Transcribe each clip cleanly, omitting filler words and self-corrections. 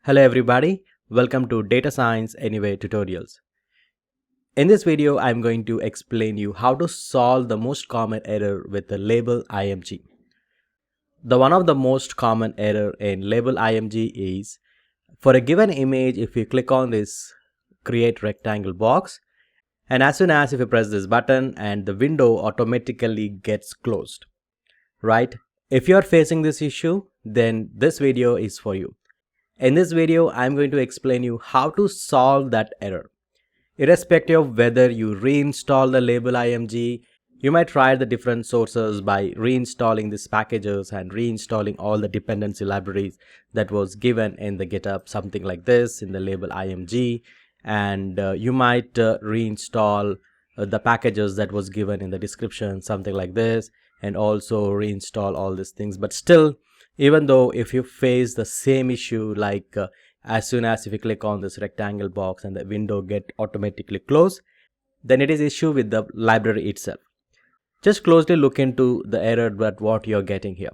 Hello everybody, welcome to Data Science Anyway tutorials. In this video, I'm going to explain you how to solve the most common error with the LabelImg. One of the most common error in LabelImg is for a given image, if you click on this Create Rectangle box, and as soon as if you press this button and the window automatically gets closed, right? If you're facing this issue, then this video is for you. In this video, I'm going to explain you how to solve that error. Irrespective of whether you reinstall the LabelImg, you might try the different sources by reinstalling these packages and reinstalling all the dependency libraries that was given in the GitHub, something like this in the LabelImg, and you might reinstall the packages that was given in the description, something like this, and also reinstall all these things. But still, even though if you face the same issue, like as soon as if you click on this rectangle box and the window get automatically closed, then it is issue with the library itself. Just closely look into the error that what you're getting here.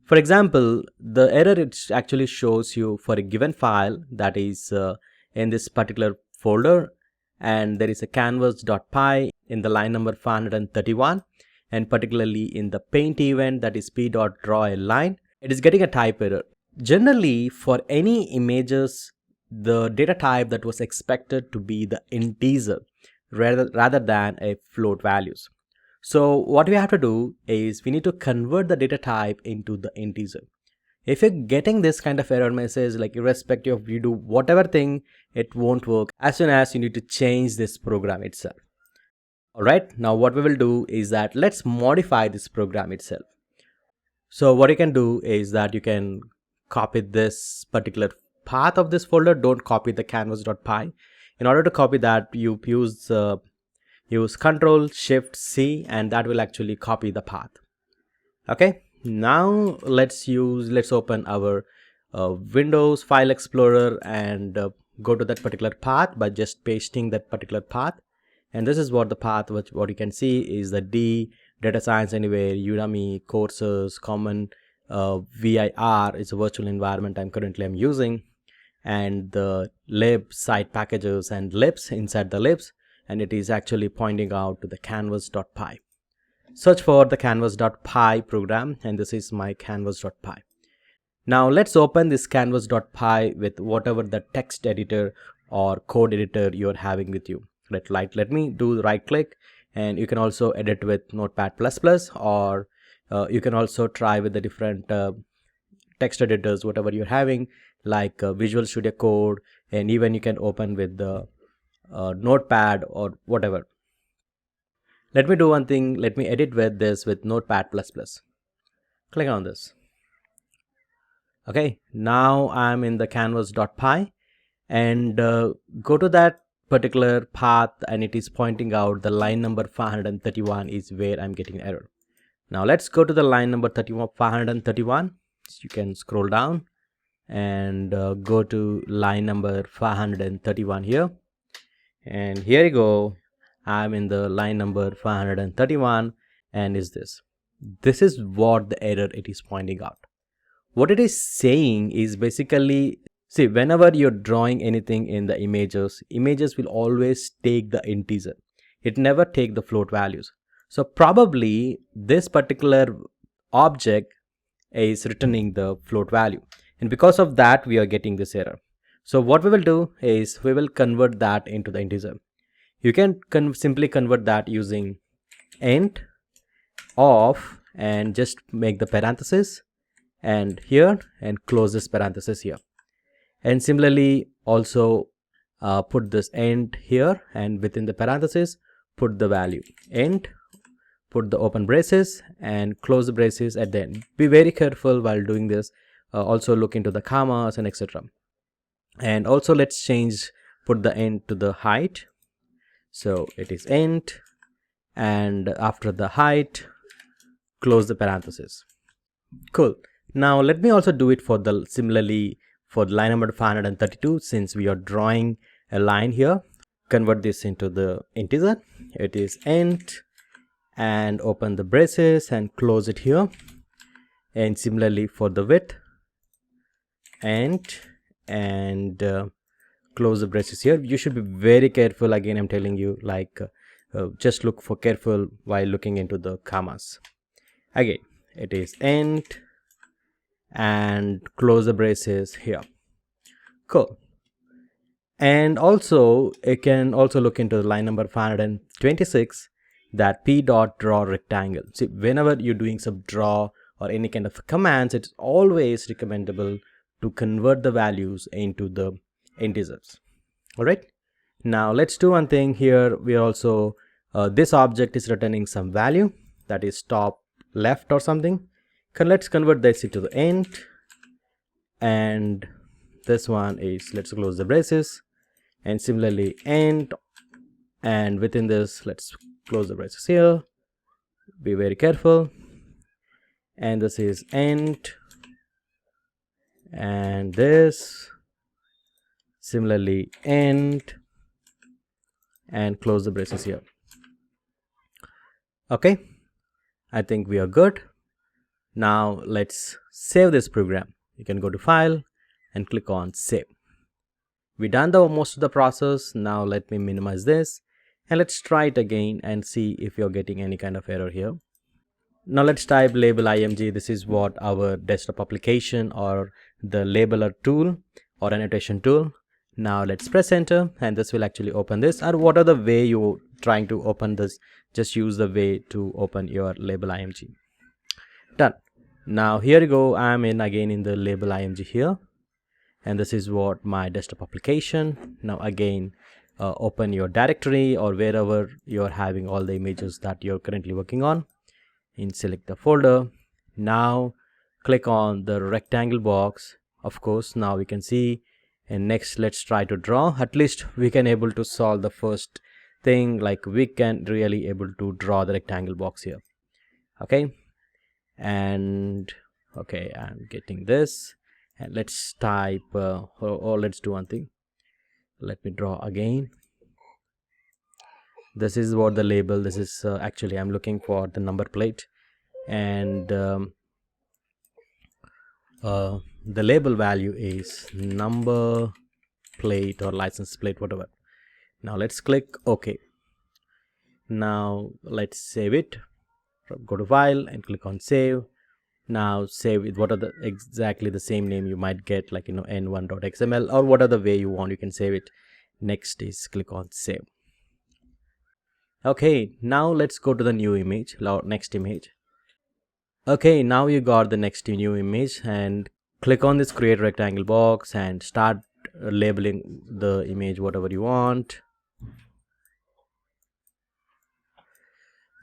For example, the error it actually shows you for a given file that is in this particular folder, and there is a canvas.py in the line number 531, and particularly in the paintEvent, that is p.drawLine. It is getting a type error. Generally, for any images, the data type that was expected to be the integer rather than a float values. So what we have to do is we need to convert the data type into the integer. If you're getting this kind of error message, like irrespective of you do whatever thing, it won't work as soon as you need to change this program itself. Alright, now what we will do is that let's modify this program itself. So what you can do is that you can copy this particular path of this folder. Don't copy the canvas.py. In order to copy that, you use Ctrl Shift C, and that will actually copy the path. Okay, now let's open our Windows File Explorer and go to that particular path by just pasting that particular path. And this is what the path, what you can see is the D, Data Science Anywhere, Udemy, Courses, Common, VIR is a virtual environment I'm currently using, and the lib site packages and libs inside the libs, and it is actually pointing out to the canvas.py. Search for the canvas.py program, and this is my canvas.py. Now let's open this canvas.py with whatever the text editor or code editor you're having with you. Let me do the right click, and you can also edit with Notepad++, or you can also try with the different text editors, whatever you're having, like Visual Studio Code, and even you can open with the Notepad or whatever. Let me do one thing. Let me edit with this with Notepad++. Click on this. Okay, now I'm in the canvas.py, and go to that particular path, and it is pointing out the line number 531 is where I'm getting error. Now let's go to the line number 531. So you can scroll down and go to line number 531 here, and here you go. I'm in the line number 531, and is this is what the error it is pointing out. What it is saying is basically, see, whenever you're drawing anything in the images will always take the integer. It never take the float values. So probably this particular object is returning the float value, and because of that we are getting this error. So what we will do is we will convert that into the integer. You can simply convert that using int of, and just make the parenthesis and here, and close this parenthesis here. And similarly also put this int here, and within the parenthesis put the value int, put the open braces and close the braces at the end. Be very careful while doing this. Also look into the commas and etc. And also let's put the int to the height. So it is int, and after the height close the parenthesis. Cool. Now let me also do it for the similarly for line number 532. Since we are drawing a line here, convert this into the integer. It is int, and open the braces and close it here. And similarly for the width, int, and close the braces here. You should be very careful. Again, I'm telling you, like just look for careful while looking into the commas. Again, it is end and close the braces here. Cool. And also you can also look into line number 526, that p.drawRectangle. See, whenever you're doing some draw or any kind of commands, it's always recommendable to convert the values into the integers. All right, now let's do one thing here. We are also this object is returning some value, that is top left or something. Let's convert this into the int, and this one is, let's close the braces, and similarly int, and within this let's close the braces here. Be very careful. And this is int, and this similarly int, and close the braces here. Okay, I think we are good. Now let's save this program. You can go to file and click on save. We done the most of the process. Now let me minimize this and let's try it again and see if you're getting any kind of error here. Now let's type LabelImg. This is what our desktop application or the labeler tool or annotation tool. Now let's press enter and this will actually open this. Or what are the way you're trying to open this, just use the way to open your LabelImg. Done. Now here you go, I'm again in the LabelImg here, and this is what my desktop application. Now again open your directory or wherever you're having all the images that you're currently working on, and select the folder. Now click on the rectangle box. Of course, now we can see, and next let's try to draw. At least we can able to solve the first thing, like we can really able to draw the rectangle box here. Okay, and okay, I'm getting this, and let's type or let's do one thing. Let me draw again. This is what the label, this is actually I'm looking for the number plate, and the label value is number plate or license plate, whatever. Now let's click OK. Now let's save it. Go to file and click on save. Now save it. What are the exactly the same name you might get, like n1.xml or what are the way you want, you can save it. Next is click on save. Okay, now let's go to the new image or next image. Okay, now you got the next new image, and click on this create rectangle box and start labeling the image whatever you want.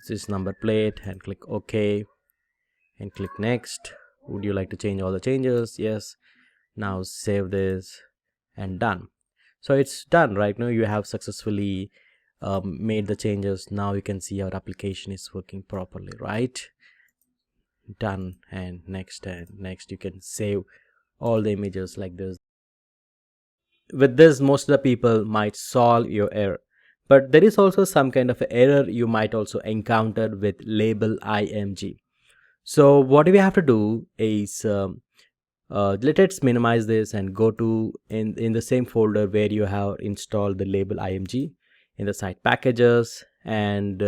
This is number plate, and click OK and click next. Would you like to change all the changes? Yes. Now save this and done. So it's done. Right now you have successfully made the changes. Now you can see our application is working properly, right? Done, and next you can save all the images like this. With this, most of the people might solve your error, but there is also some kind of error you might also encounter with LabelImg. So what we have to do is let's minimize this and go to in the same folder where you have installed the LabelImg in the site packages, and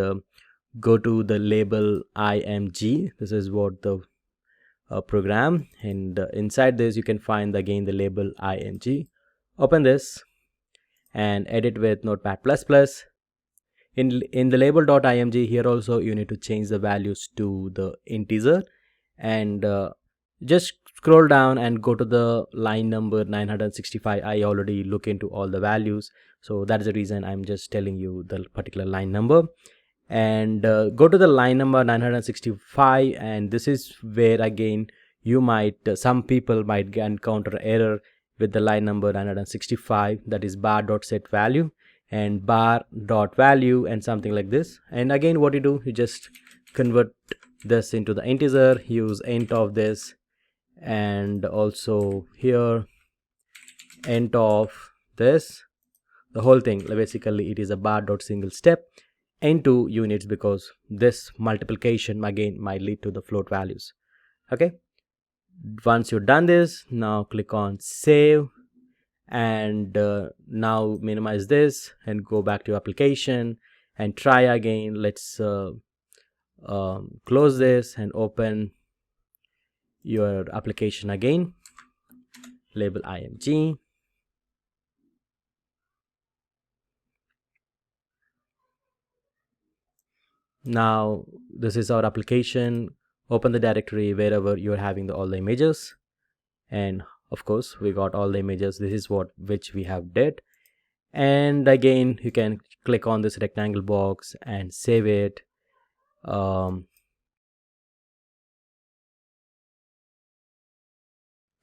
go to the LabelImg. This is what the program, and inside this you can find again the LabelImg. Open this and edit with Notepad++. In the label.img, here also you need to change the values to the integer, and just scroll down and go to the line number 965. I already look into all the values, so that's the reason I'm just telling you the particular line number. And go to the line number 965, and this is where again you might some people might encounter error with the line number 965, that is bar.setValue and bar.value and something like this. And again what you do, you just convert this into the integer, use int of this, and also here int of this, the whole thing. Basically it is a bar.single step into units, because this multiplication again might lead to the float values. Okay, once you've done this, now click on save And now minimize this and go back to application and try again. Let's close this and open your application again, LabelImg. Now this is our application. Open the directory wherever you're having all the images, and of course we got all the images. This is which we have did. And again, you can click on this rectangle box and save it.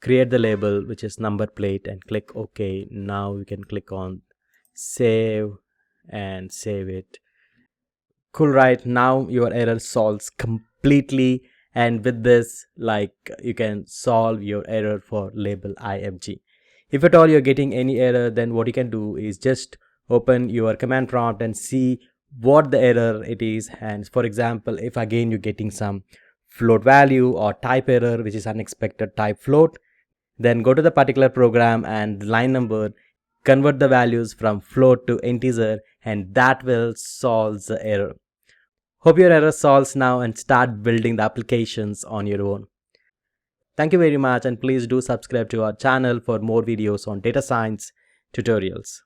Create the label, which is number plate, and click OK. Now you can click on save and save it. Cool, right? Now your error solves completely, and with this, like, you can solve your error for LabelImg. If at all you're getting any error, then what you can do is just open your command prompt and see what the error it is. And for example, if again you're getting some float value or type error, which is unexpected type float, then go to the particular program and line number, convert the values from float to integer, and that will solve the error. Hope your error solves now and start building the applications on your own. Thank you very much, and please do subscribe to our channel for more videos on data science tutorials.